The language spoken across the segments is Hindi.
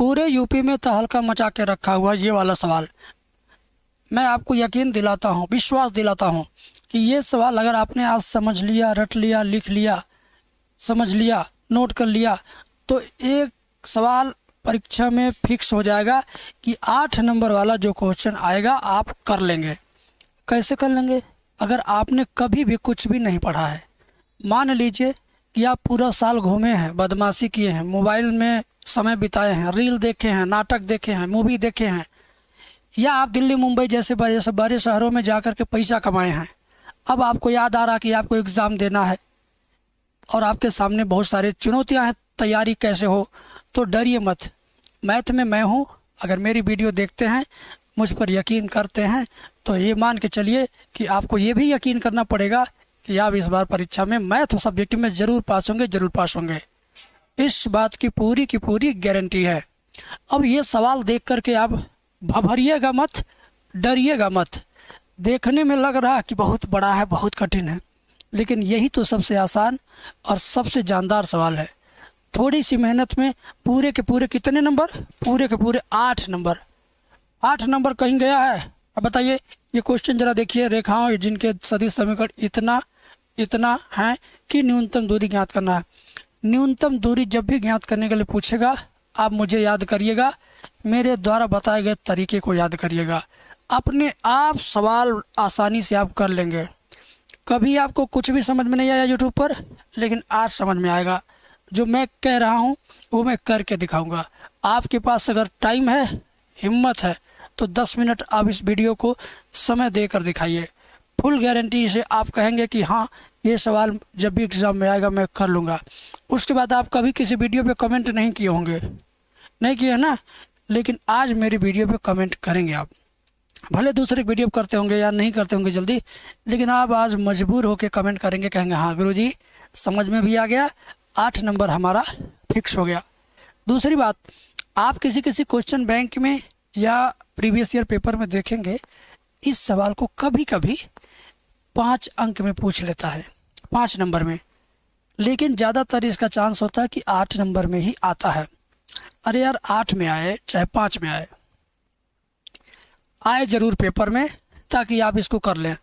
पूरे यूपी में तहलका मचा के रखा हुआ ये वाला सवाल। मैं आपको यकीन दिलाता हूँ, विश्वास दिलाता हूँ कि ये सवाल अगर आपने आज समझ लिया, रट लिया, लिख लिया, समझ लिया, नोट कर लिया, तो एक सवाल परीक्षा में फिक्स हो जाएगा कि 8 नंबर वाला जो क्वेश्चन आएगा आप कर लेंगे। कैसे कर लेंगे? अगर आपने कभी भी कुछ भी नहीं पढ़ा है, मान लीजिए कि आप पूरा साल घूमे हैं, बदमाशी किए हैं, मोबाइल में समय बिताए हैं, रील देखे हैं, नाटक देखे हैं, मूवी देखे हैं, या आप दिल्ली मुंबई जैसे बड़े शहरों में जाकर के पैसा कमाए हैं। अब आपको याद आ रहा कि आपको एग्ज़ाम देना है और आपके सामने बहुत सारी चुनौतियां हैं, तैयारी कैसे हो? तो डरिए मत, मैथ में मैं हूँ। अगर मेरी वीडियो देखते हैं, मुझ पर यकीन करते हैं, तो ये मान के चलिए कि आपको ये भी यकीन करना पड़ेगा कि आप इस बार परीक्षा में मैथ सब्जेक्ट में ज़रूर पास होंगे, ज़रूर पास होंगे। इस बात की पूरी गारंटी है। अब ये सवाल देख करके आप घबराइएगा मत, डरिएगा मत। देखने में लग रहा है कि बहुत बड़ा है, बहुत कठिन है, लेकिन यही तो सबसे आसान और सबसे जानदार सवाल है। थोड़ी सी मेहनत में पूरे के पूरे कितने नंबर? पूरे के पूरे 8 नंबर। 8 नंबर कहीं गया है? अब बताइए, ये क्वेश्चन जरा देखिए। रेखाओं जिनके सदिश समीकरण इतना इतना है कि न्यूनतम दूरी ज्ञात करना है। न्यूनतम दूरी जब भी ज्ञात करने के लिए पूछेगा, आप मुझे याद करिएगा, मेरे द्वारा बताए गए तरीके को याद करिएगा। अपने आप सवाल आसानी से आप कर लेंगे। कभी आपको कुछ भी समझ में नहीं आया यूट्यूब पर, लेकिन आज समझ में आएगा। जो मैं कह रहा हूँ वो मैं करके दिखाऊंगा। आपके पास अगर टाइम है, हिम्मत है, तो 10 मिनट आप इस वीडियो को समय देकर दिखाइए। फुल गारंटी से आप कहेंगे कि हाँ, ये सवाल जब भी एग्ज़ाम में आएगा मैं कर लूँगा। उसके बाद आप कभी किसी वीडियो पे कमेंट नहीं किए होंगे, नहीं किए ना, लेकिन आज मेरी वीडियो पे कमेंट करेंगे आप। भले दूसरे वीडियो करते होंगे या नहीं करते होंगे जल्दी, लेकिन आप आज मजबूर होकर कमेंट करेंगे, कहेंगे हाँ गुरुजी समझ में भी आ गया, 8 नंबर हमारा फिक्स हो गया। दूसरी बात, आप किसी क्वेश्चन बैंक में या प्रीवियस ईयर पेपर में देखेंगे, इस सवाल को कभी कभी 5 अंक में पूछ लेता है, 5 नंबर में, लेकिन ज़्यादातर इसका चांस होता है कि 8 नंबर में ही आता है। अरे यार, 8 में आए चाहे 5 में आए, आए ज़रूर पेपर में, ताकि आप इसको कर लें।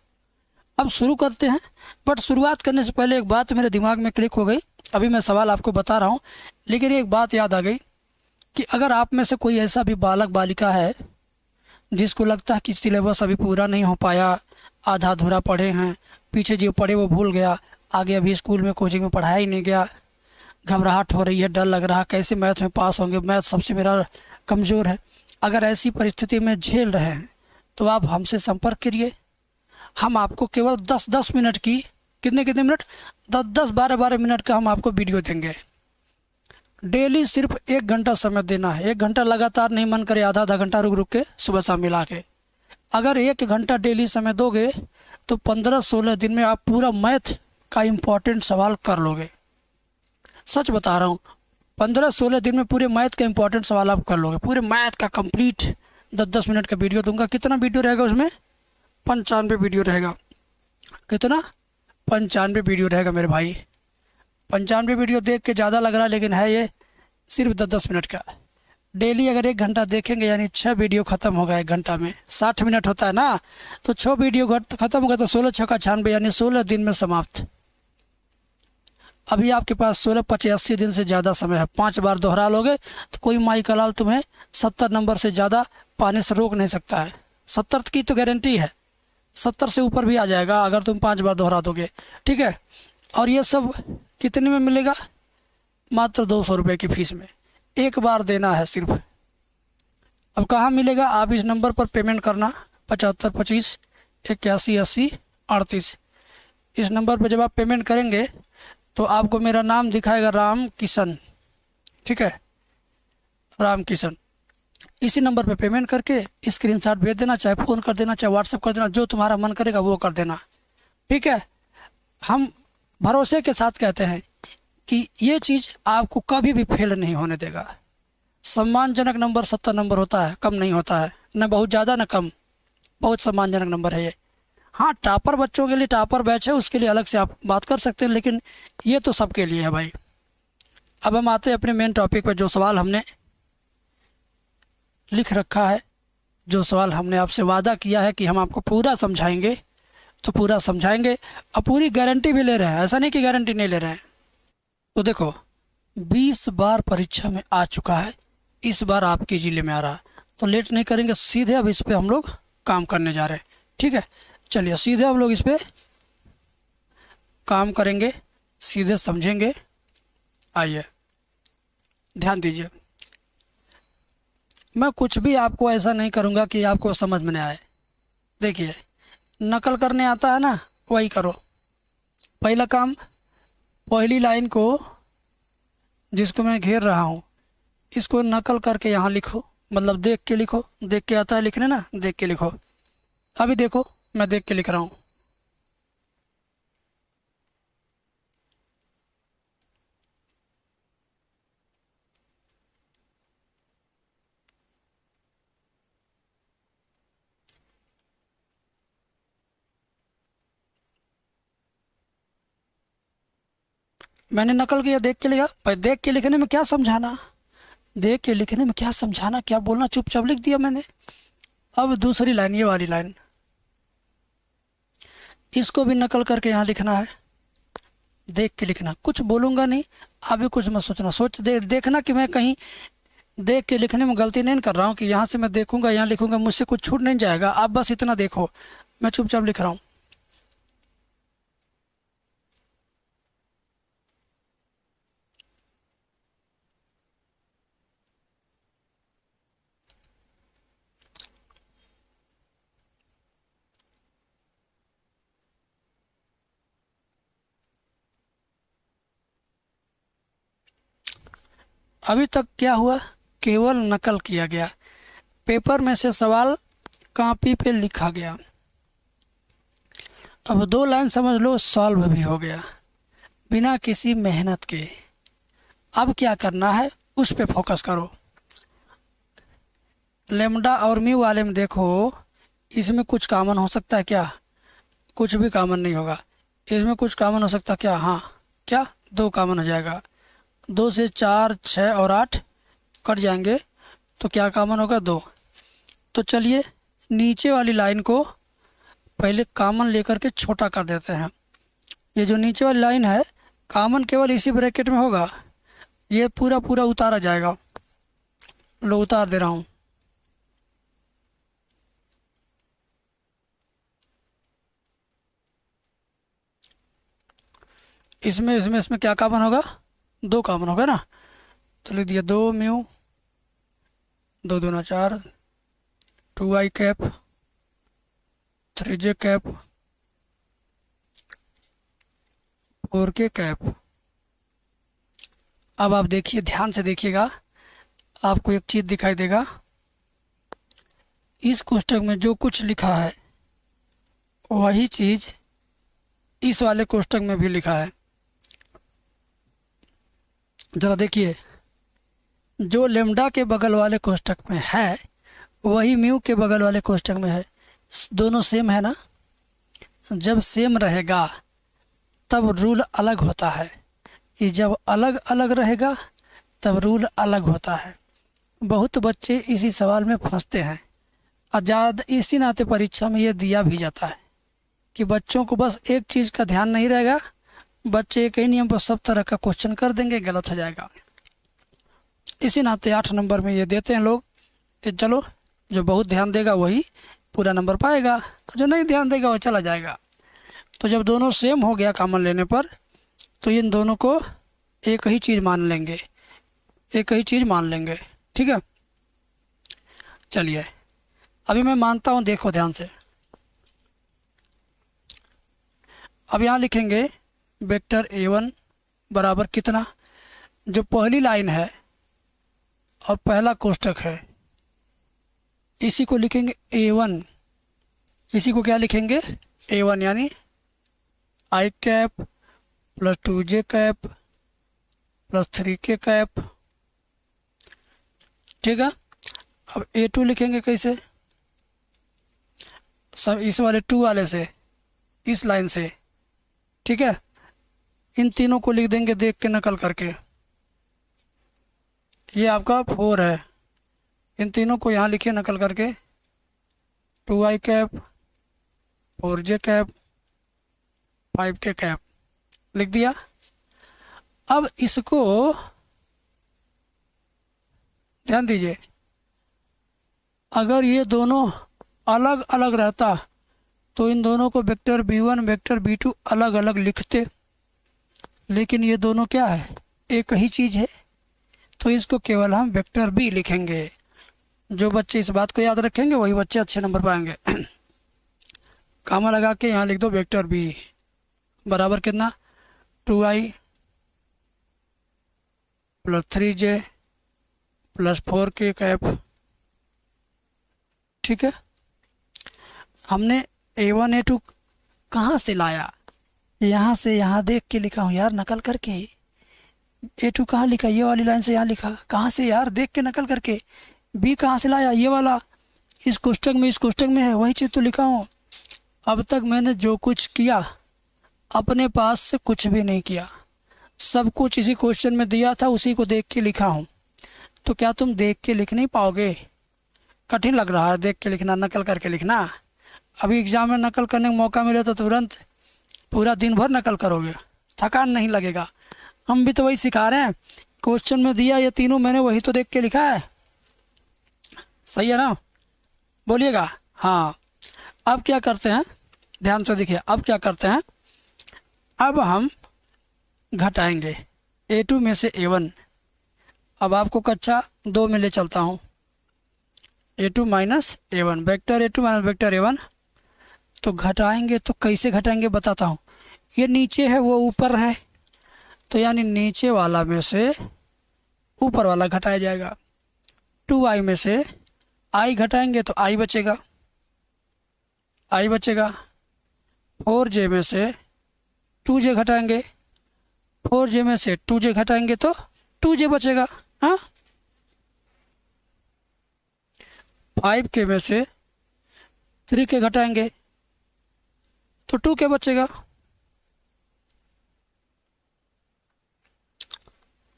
अब शुरू करते हैं, बट शुरुआत करने से पहले एक बात मेरे दिमाग में क्लिक हो गई। अभी मैं सवाल आपको बता रहा हूँ, लेकिन एक बात याद आ गई कि अगर आप में से कोई ऐसा भी बालक बालिका है जिसको लगता है कि सिलेबस अभी पूरा नहीं हो पाया, आधा अधूरा पढ़े हैं, पीछे जो पढ़े वो भूल गया, आगे अभी स्कूल में कोचिंग में पढ़ाया ही नहीं गया, घबराहट हो रही है, डर लग रहा, कैसे मैथ में पास होंगे, मैथ सबसे मेरा कमज़ोर है। अगर ऐसी परिस्थिति में झेल रहे हैं तो आप हमसे संपर्क करिए। हम आपको केवल 10-10 मिनट की, कितने मिनट, 10-10, 12-12 मिनट का हम आपको वीडियो देंगे। डेली सिर्फ 1 घंटा समय देना है। 1 घंटा लगातार नहीं, मन करे आधा घंटा रुक के सुबह शाम मिला के। अगर 1 घंटा डेली समय दोगे तो 15-16 दिन में आप पूरा मैथ का इम्पोर्टेंट सवाल कर लोगे। सच बता रहा हूँ, 15-16 दिन में पूरे मैथ का इम्पोर्टेंट सवाल आप कर लोगे। पूरे मैथ का कंप्लीट 10-10 मिनट का वीडियो दूंगा। कितना वीडियो रहेगा उसमें? 95 वीडियो रहेगा। कितना? 95 वीडियो रहेगा मेरे भाई। 95 वीडियो देख के ज़्यादा लग रहा है, लेकिन है ये सिर्फ 10-10 मिनट का। डेली अगर 1 घंटा देखेंगे, यानी 6 वीडियो ख़त्म होगा 1 घंटा में। 60 मिनट होता है ना, तो 6 वीडियो ख़त्म होगा तो 16×6 = 96, यानी 16 दिन में समाप्त। अभी आपके पास 16-85 दिन से ज़्यादा समय है। 5 बार दोहरा लोगे तो कोई माई कलाल तुम्हें 70 नंबर से ज़्यादा पाने से रोक नहीं सकता है। 70 की तो गारंटी है, 70 से ऊपर भी आ जाएगा अगर तुम 5 बार दोहरा दोगे, ठीक है। और ये सब कितने में मिलेगा? मात्र 200 रुपये की फ़ीस में। 1 बार देना है सिर्फ। अब कहाँ मिलेगा? आप इस नंबर पर पेमेंट करना, 75 25 81 80 38। इस नंबर पर जब आप पेमेंट करेंगे तो आपको मेरा नाम दिखाएगा, राम किशन, ठीक है, राम किशन। इसी नंबर पे पेमेंट करके स्क्रीनशॉट भेज देना, चाहे फ़ोन कर देना, चाहे व्हाट्सएप कर देना, जो तुम्हारा मन करेगा वो कर देना, ठीक है। हम भरोसे के साथ कहते हैं कि ये चीज़ आपको कभी भी फेल नहीं होने देगा। सम्मानजनक नंबर 70 नंबर होता है, कम नहीं होता है, न बहुत ज़्यादा न कम, बहुत सम्मानजनक नंबर है ये। हाँ, टॉपर बच्चों के लिए टॉपर बैच है, उसके लिए अलग से आप बात कर सकते हैं, लेकिन ये तो सबके लिए है भाई। अब हम आते हैं अपने मेन टॉपिक पर। जो सवाल हमने लिख रखा है। जो सवाल हमने आपसे वादा किया है कि हम आपको पूरा समझाएंगे, तो पूरा समझाएंगे और पूरी गारंटी भी ले रहे हैं, ऐसा नहीं कि गारंटी नहीं ले रहे हैं। तो देखो, 20 बार परीक्षा में आ चुका है, इस बार आपके जिले में आ रहा है, तो लेट नहीं करेंगे, सीधे अब इस पे हम लोग काम करने जा रहे हैं। ठीक है, चलिए सीधे हम लोग इस पे काम करेंगे, सीधे समझेंगे। आइए ध्यान दीजिए, मैं कुछ भी आपको ऐसा नहीं करूँगा कि आपको समझ में नहीं आए। देखिए, नकल करने आता है ना, वही करो। पहला काम, पहली लाइन को जिसको मैं घेर रहा हूँ, इसको नकल करके यहाँ लिखो, मतलब देख के लिखो। देख के आता है लिखने ना, देख के लिखो। अभी देखो, मैं देख के लिख रहा हूँ। मैंने नकल किया, देख के लिखा। पर देख के लिखने में क्या समझाना, देख के लिखने में क्या समझाना, क्या बोलना, चुपचाप लिख दिया मैंने। अब दूसरी लाइन, ये वाली लाइन, इसको भी नकल करके यहाँ लिखना है। देख के लिखना, कुछ बोलूँगा नहीं, आप भी कुछ मत सोचना। देखना कि मैं कहीं देख के लिखने में गलती नहीं कर रहा हूँ, कि यहाँ से मैं देखूँगा यहाँ लिखूँगा, मुझसे कुछ छूट नहीं जाएगा। आप बस इतना देखो, मैं चुपचाप लिख रहा हूँ। अभी तक क्या हुआ, केवल नकल किया गया, पेपर में से सवाल कॉपी पे लिखा गया। अब 2 लाइन समझ लो, सॉल्व भी हो गया बिना किसी मेहनत के। अब क्या करना है, उस पे फोकस करो। लेमडा और म्यू वाले में देखो, इसमें कुछ कॉमन हो सकता है क्या? कुछ भी कॉमन नहीं होगा। इसमें कुछ कॉमन हो सकता है क्या? हाँ, क्या? 2 कॉमन हो जाएगा। 2 से 4, 6 और 8 कट जाएंगे, तो क्या कॉमन होगा? 2। तो चलिए नीचे वाली लाइन को पहले कॉमन लेकर के छोटा कर देते हैं। ये जो नीचे वाली लाइन है, कॉमन केवल इसी ब्रैकेट में होगा, ये पूरा पूरा उतारा जाएगा। लो उतार दे रहा हूँ। इसमें क्या कॉमन होगा? 2 कॉमन होगा ना। तो लिख दिया 2 म्यू, 2 दूना 4, 2i cap, 3j cap, 4k cap. अब आप देखिए, ध्यान से देखिएगा, आपको एक चीज़ दिखाई देगा। इस कोष्ठक में जो कुछ लिखा है वही चीज़ इस वाले कोष्ठक में भी लिखा है। ज़रा देखिए, जो लेमडा के बगल वाले कोष्ठक में है वही म्यू के बगल वाले कोष्ठक में है। दोनों सेम है ना। जब सेम रहेगा तब रूल अलग होता है, ये जब अलग अलग रहेगा तब रूल अलग होता है। बहुत बच्चे इसी सवाल में फंसते हैं, और ज़्यादा इसी नाते परीक्षा में ये दिया भी जाता है कि बच्चों को बस एक चीज़ का ध्यान नहीं रहेगा, बच्चे एक ही नियम पर सब तरह का क्वेश्चन कर देंगे, गलत हो जाएगा। इसी नाते 8 नंबर में ये देते हैं लोग कि चलो जो बहुत ध्यान देगा वही पूरा नंबर पाएगा, जो नहीं ध्यान देगा वो चला जाएगा। तो जब दोनों सेम हो गया कॉमन लेने पर, तो इन दोनों को एक ही चीज़ मान लेंगे, एक ही चीज़ मान लेंगे। ठीक है, चलिए अभी मैं मानता हूँ, देखो ध्यान से। अब यहाँ लिखेंगे वेक्टर a1 बराबर कितना, जो पहली लाइन है और पहला कोष्ठक है इसी को लिखेंगे a1। इसी को क्या लिखेंगे? a1, यानी i cap plus 2j cap plus 3k cap. ठीक है, अब a2 लिखेंगे कैसे? सब इस वाले 2 वाले से, इस लाइन से। ठीक है, इन तीनों को लिख देंगे देख के नकल करके। ये आपका 4 है, इन तीनों को यहाँ लिखिए नकल करके, 2i cap, 4j cap, 5k cap लिख दिया। अब इसको ध्यान दीजिए, अगर ये दोनों अलग अलग रहता तो इन दोनों को वेक्टर b1 वेक्टर b2 अलग अलग लिखते, लेकिन ये दोनों क्या है, एक ही चीज़ है, तो इसको केवल हम वेक्टर b लिखेंगे। जो बच्चे इस बात को याद रखेंगे वही बच्चे अच्छे नंबर पाएंगे। कामा लगा के यहाँ लिख दो वेक्टर b बराबर कितना, 2i plus 3j plus 4k cap. ठीक है, हमने a1 a2 कहाँ से लाया, यहाँ से, यहाँ देख के लिखा हूँ यार नकल करके। a2 कहाँ लिखा, ये वाली लाइन से यहाँ लिखा, कहाँ से यार, देख के नकल करके। b कहाँ से लाया, ये वाला, इस कोष्टक में, इस कोष्टक में है, वही चीज़ तो लिखा हूँ। अब तक मैंने जो कुछ किया अपने पास से कुछ भी नहीं किया, सब कुछ इसी क्वेश्चन में दिया था, उसी को देख के लिखा हूँ। तो क्या तुम देख के लिख नहीं पाओगे, कठिन लग रहा है देख के लिखना, नकल करके लिखना। अभी एग्ज़ाम में नकल करने का मौका मिले तो तुरंत पूरा दिन भर नकल करोगे, थकान नहीं लगेगा। हम भी तो वही सिखा रहे हैं, क्वेश्चन में दिया ये तीनों, मैंने वही तो देख के लिखा है। सही है ना, बोलिएगा। हाँ, अब क्या करते हैं, ध्यान से देखिए, अब क्या करते हैं, अब हम घटाएंगे a2 में से a1। अब आपको कक्षा 2 में ले चलता हूँ, a2 minus a1, vector a2 minus vector a1। तो घटाएंगे तो कैसे घटाएंगे बताता हूँ। ये नीचे है वो ऊपर है, तो यानी नीचे वाला में से ऊपर वाला घटाया जाएगा। 2i में से i घटाएंगे तो i बचेगा, i बचेगा। 4j में से 2j घटाएंगे, 4j में से 2j घटाएंगे तो 2j बचेगा। हाँ, 5k में से 3k घटाएंगे तो 2k बचेगा।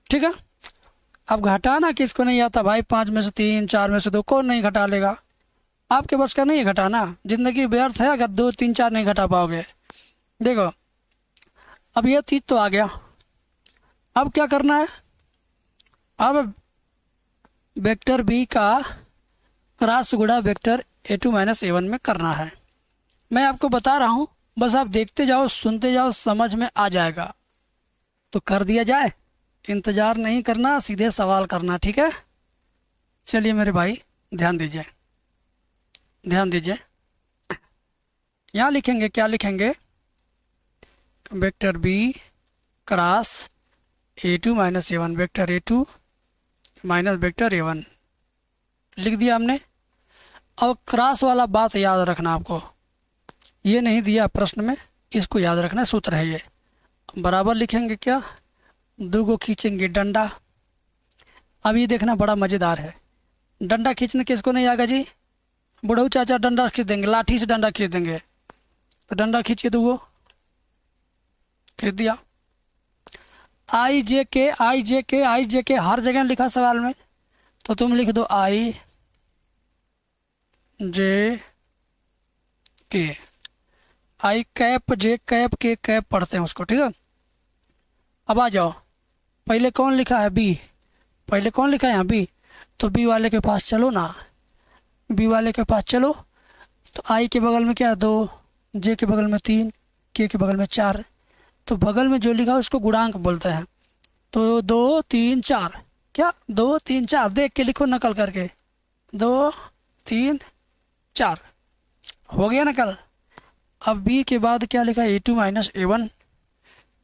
ठीक है, अब घटाना किसको नहीं आता भाई, 5 में से 3, 4 में से 2, कौन नहीं घटा लेगा। आपके बस का नहीं है घटाना, ज़िंदगी व्यर्थ है अगर 2, 3, 4 नहीं घटा पाओगे। देखो अब ये चीज़ तो आ गया, अब क्या करना है, अब वेक्टर b का क्रॉस गुणा वेक्टर a2 माइनस a1 में करना है। मैं आपको बता रहा हूँ, बस आप देखते जाओ, सुनते जाओ, समझ में आ जाएगा। तो कर दिया जाए, इंतज़ार नहीं करना, सीधे सवाल करना। ठीक है, चलिए मेरे भाई ध्यान दीजिए, ध्यान दीजिए। यहाँ लिखेंगे, क्या लिखेंगे, vector b cross a2 minus a1, vector a2 minus vector a1 लिख दिया हमने। अब क्रॉस वाला बात याद रखना आपको, ये नहीं दिया प्रश्न में, इसको याद रखना, सूत्र है ये। बराबर लिखेंगे क्या, 2 को खींचेंगे डंडा। अब ये देखना बड़ा मज़ेदार है, डंडा खींचने किसको नहीं आएगा जी, बुढ़ऊ चाचा डंडा खींच देंगे, लाठी से डंडा खींच देंगे। तो डंडा खींचिए, 2 को खींच दिया। आई जे के आई जे के आई जे के हर जगह लिखा सवाल में, तो तुम लिख दो आई जे के, आई कैप जे कैप के कैप पढ़ते हैं उसको। ठीक है, अब आ जाओ, पहले कौन लिखा है बी, पहले कौन लिखा है यहाँ बी, तो बी वाले के पास चलो ना, बी वाले के पास चलो। तो आई के बगल में क्या है 2, जे के बगल में 3, के बगल में 4, तो बगल में जो लिखा है उसको गुणांक बोलते हैं। तो 2, 3, 4, क्या 2, 3, 4 देख के लिखो नकल करके, 2, 3, 4 हो गया नकल। अब b के बाद क्या लिखा है a2 माइनस a1।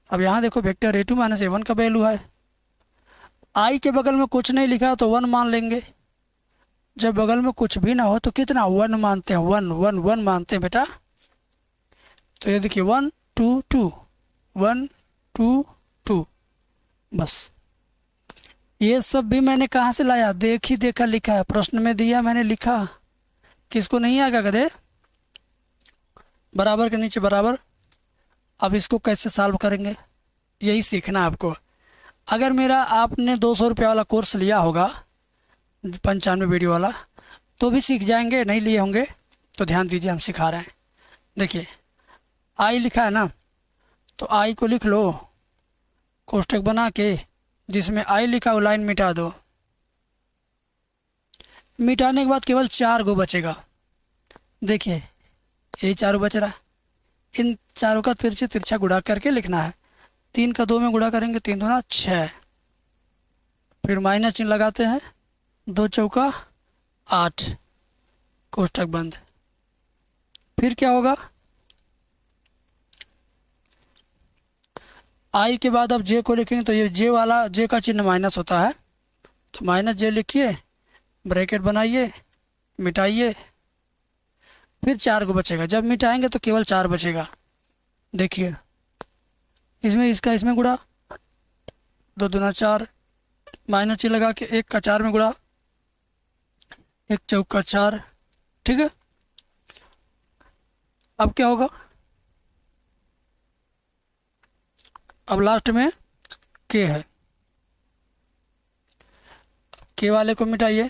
अब यहाँ देखो वेक्टर a2 माइनस a1 का वैल्यू है, i के बगल में कुछ नहीं लिखा तो 1 मान लेंगे। जब बगल में कुछ भी ना हो तो कितना 1 मानते हैं, 1 1 1 मानते हैं बेटा। तो ये देखिए 1 2 2 1 2 2, बस। ये सब भी मैंने कहाँ से लाया, देख ही देखा लिखा है, प्रश्न में दिया मैंने लिखा, किसको नहीं आएगा कदे, बराबर के नीचे बराबर। अब इसको कैसे सॉल्व करेंगे यही सीखना आपको। अगर मेरा आपने 200 रुपये वाला कोर्स लिया होगा, 95 वीडियो वाला, तो भी सीख जाएंगे। नहीं लिए होंगे तो ध्यान दीजिए, हम सिखा रहे हैं। देखिए आई लिखा है ना, तो आई को लिख लो कोष्टक बना के, जिसमें आई लिखा वो लाइन मिटा दो। मिटाने के बाद केवल 4 गो बचेगा। देखिए यही चारों बच रहा है, इन चारों का तिरछे तिरछा गुणा करके लिखना है। 3 का 2 में गुणा करेंगे, 3 दूना 6, फिर माइनस चिन्ह लगाते हैं, 2 चौका 8, कोष्टक बंद। फिर क्या होगा, आई के बाद अब जे को लिखेंगे, तो ये जे वाला, जे का चिन्ह माइनस होता है, तो माइनस जे लिखिए, ब्रैकेट बनाइए, मिटाइए, फिर 4 को बचेगा। जब मिटाएंगे तो केवल 4 बचेगा। देखिए इसमें इसका इसमें गुणा, 2 दूना 4, माइनस चिन्ह लगा के 1 का 4 में गुणा, 1 चौका 4, ठीक है। अब क्या होगा, अब लास्ट में के है, के वाले को मिटाइए,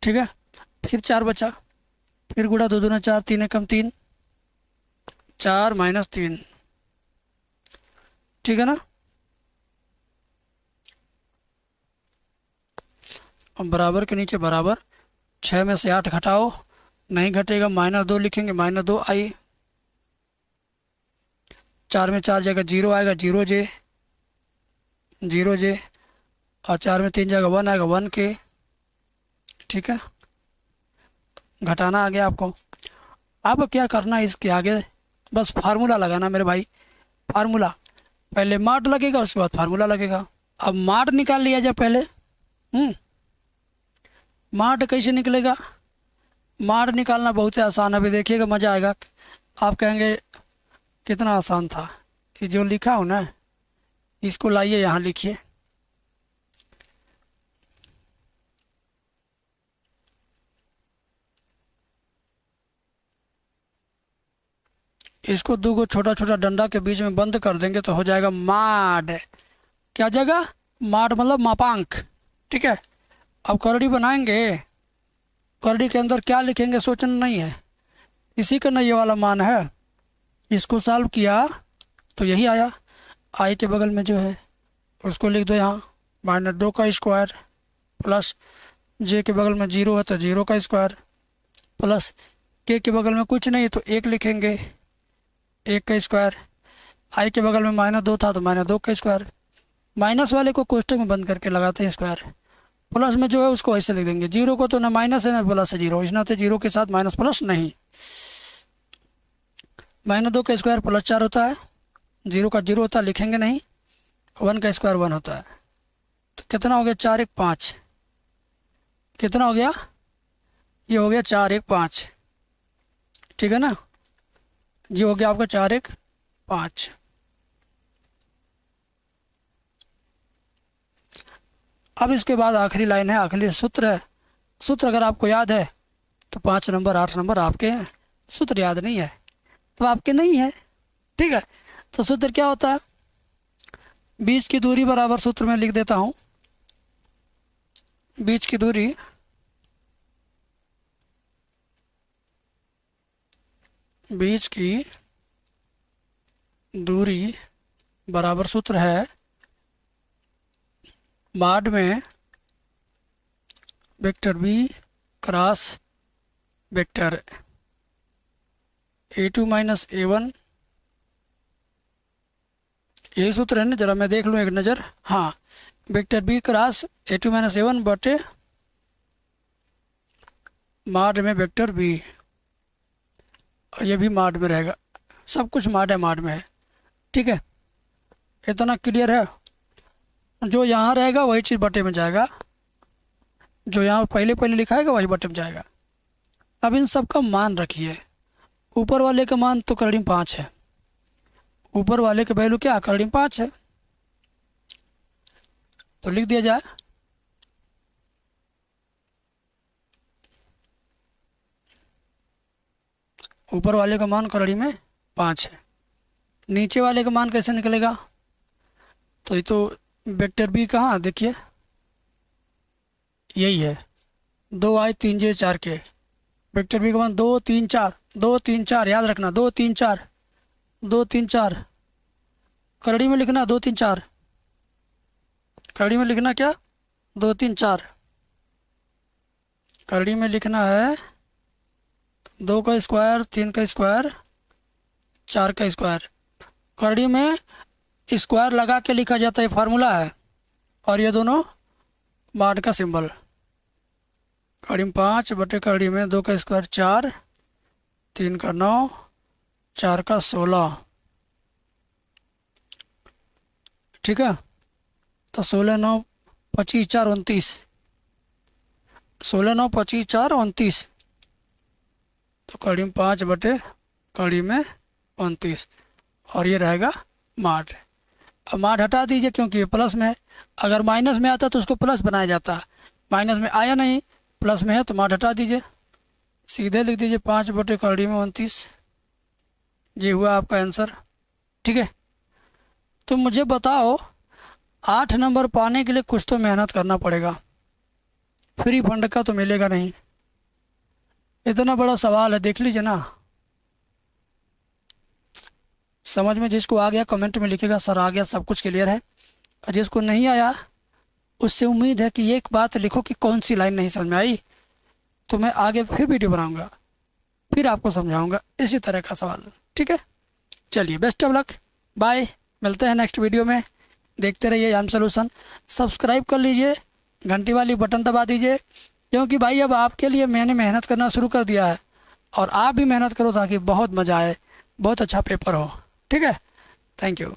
ठीक है। फिर 4 बचा, फिर गुणा, 2 दूना 4, 3 एकम 3, 4 माइनस 3, ठीक है ना। अब बराबर के नीचे बराबर, 6 में से 8 घटाओ, नहीं घटेगा, -2 लिखेंगे, -2 आई, 4 में 4 जाएगा 0 आएगा, 0 जे, 0 जे, और 4 में 3 जाएगा 1 आएगा, 1 के, ठीक है। घटाना आ गया आपको। अब क्या करना है, इसके आगे बस फार्मूला लगाना मेरे भाई। फार्मूला पहले माट लगेगा, उसके बाद फार्मूला लगेगा। अब माट निकाल लिया जाए पहले। माट कैसे निकलेगा, माट निकालना बहुत ही आसान है। अभी देखिएगा, मज़ा आएगा। आप कहेंगे कितना आसान था, कि जो लिखा हो ना, इसको लाइए यहाँ लिखिए। इसको 2 गो छोटा छोटा डंडा के बीच में बंद कर देंगे तो हो जाएगा माड। क्या जगह, माड मतलब मापांक, ठीक है। अब करड़ी बनाएंगे, करड़ी के अंदर क्या लिखेंगे सोचना नहीं है, इसी का ना ये वाला मान है। इसको सॉल्व किया तो यही आया। आई के बगल में जो है उसको लिख दो यहाँ, -2 का स्क्वायर, प्लस जे के बगल में 0 है तो 0 का स्क्वायर, प्लस के बगल में कुछ नहीं तो 1 लिखेंगे, 1 का स्क्वायर। आई के बगल में -2 था तो -2 का स्क्वायर। माइनस वाले को कोष्टक में बंद करके लगाते हैं स्क्वायर। प्लस में जो है उसको ऐसे लिख देंगे, 0 को तो ना माइनस है ना प्लस है, 0 इस नाते 0 के साथ माइनस प्लस नहीं। -2 का स्क्वायर प्लस 4 होता है, 0 का 0 होता है, लिखेंगे नहीं। 1 का स्क्वायर 1 होता है, तो कितना हो गया, 4 1 5। कितना हो गया, ये हो गया 4 1 5, ठीक है ना। ये हो गया आपका 4 1 5। अब इसके बाद आखिरी लाइन है, आखिरी सूत्र है। सूत्र अगर आपको याद है तो 5 नंबर 8 नंबर आपके हैं। सूत्र याद नहीं है तो आपके नहीं है, ठीक है। तो सूत्र क्या होता है, बीच की दूरी बराबर, सूत्र में लिख देता हूँ, बीच की दूरी बराबर सूत्र है माड में vector B cross vector A2 minus A1। यही सूत्र है ना, जरा मैं देख लूँ एक नज़र। हाँ, vector B cross A2 minus A1 बटे माड में वेक्टर बी, और ये भी माड में रहेगा, सब कुछ माड में है, ठीक है। इतना क्लियर है। जो यहाँ रहेगा वही चीज़ बटे में जाएगा, जो यहाँ पहले पहले लिखा है वही बटे में जाएगा। अब इन सब का मान रखिए। ऊपर वाले का मान तो करड़ी में 5 है, ऊपर वाले का वैल्यू क्या, करड़ी में 5 है, तो लिख दिया जाए। ऊपर वाले का मान करड़ी में 5 है, नीचे वाले का मान कैसे निकलेगा, तो ये तो वेक्टर बी कहाँ, देखिए यही है, 2 आई 3 जे 4 के। वेक्टर बी का मान 2 3 4, 2 3 4 याद रखना, 2 3 4, 2 3 4 करड़ी में लिखना, 2 3 4 करड़ी में लिखना, क्या 2 3 4 करड़ी में लिखना है। 2 का स्क्वायर, 3 का स्क्वायर, 4 का स्क्वायर। करड़ी में स्क्वायर लगा के लिखा जाता है, फार्मूला है। और ये दोनों बाढ़ का सिंबल। कड़ी में 5 बटे कड़ी में 2 का स्क्वायर 4, 3 का 9, 4 का 16। ठीक है, तो 16 9 25 4 29, 16 9 25 4 29, तो कड़ी में 5 बटे कड़ी में 29, और ये रहेगा माठ। अब माठ हटा दीजिए क्योंकि ये प्लस में है। अगर माइनस में आता तो उसको प्लस बनाया जाता, माइनस में आया नहीं, प्लस में है तो माठ हटा दीजिए। सीधे लिख दीजिए 5 बटे कड़ी में 29। ये हुआ आपका आंसर। ठीक है, तो मुझे बताओ 8 नंबर पाने के लिए कुछ तो मेहनत करना पड़ेगा, फ्री फंड का तो मिलेगा नहीं। इतना बड़ा सवाल है, देख लीजिए ना। समझ में जिसको आ गया कमेंट में लिखेगा सर आ गया, सब कुछ क्लियर है। और जिसको नहीं आया उससे उम्मीद है कि एक बात लिखो कि कौन सी लाइन नहीं समझ में आई, तो मैं आगे फिर वीडियो बनाऊंगा, फिर आपको समझाऊंगा इसी तरह का सवाल। ठीक है, चलिए बेस्ट ऑफ लक, बाय, मिलते हैं नेक्स्ट वीडियो में। देखते रहिए याम सॉल्यूशन। सब्सक्राइब कर लीजिए, घंटी वाली बटन दबा दीजिए, क्योंकि भाई अब आपके लिए मैंने मेहनत करना शुरू कर दिया है, और आप भी मेहनत करो ताकि बहुत मज़ा आए, बहुत अच्छा पेपर हो। ठीक है, थैंक यू।